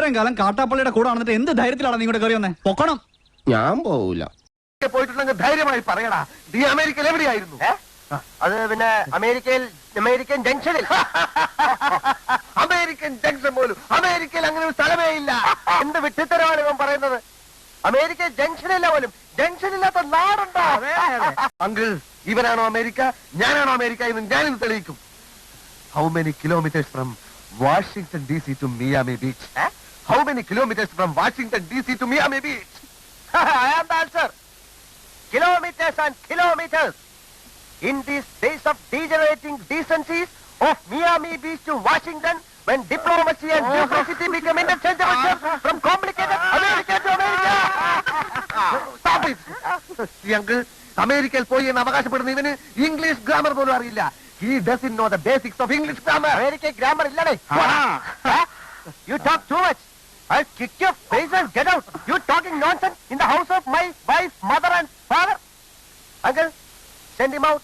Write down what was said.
ഇത്രയും കാലം കാട്ടാപ്പള്ളിയുടെ കൂടെ വന്നിട്ട് എന്ത് ധൈര്യത്തിലാണ് നീ ഇങ്ങോട്ട് കയറി വന്നേ? പൊക്കണം. ഞാൻ പോവൂല. പോയിട്ടുണ്ടെങ്കിൽ ധൈര്യമായി പറയടാ. നീ അമേരിക്കയിൽ എവിടെയായിരുന്നു? അത് പിന്നെ അമേരിക്കൻ ജംഗ്ഷനിൽ. അമേരിക്കൻ ജംഗ്ഷൻ പോലും അമേരിക്കയിൽ അങ്ങനെ ഒരു സ്ഥലമേ ഇല്ല. എന്ത് വിട്ടിത്തരമാണ് ഇവൻ പറയുന്നത്? അമേരിക്കൻ ജംഗ്ഷനില്ല പോലും. ജംഗ്ഷനില്ലാത്ത നാടുണ്ടോ? അങ്കിൾ, ഇവനാണോ അമേരിക്ക, ഞാനാണോ അമേരിക്ക എന്ന് ഞാനിന്ന് തെളിയിക്കും. How many kilometres from Washington DC to Miami Beach? How many kilometers from Washington DC to Miami Beach? I am the answer. Kilometers and kilometers. In these days of degenerating decencies of Miami Beach to Washington, when diplomacy and bureaucracy become interchangeable from complicated America to America. Stop it. ഈ uncle അമേരിക്കയിൽ പോയി എന്ന് അവകാശപ്പെടുന്ന ഇവന് English grammar പോലും അറിയില്ല. He doesn't know the basics of English grammar. American grammar illade. You talk too much. I'll kick your face and get out. You talking nonsense in the house of my wife, mother and father. Uncle, send him out.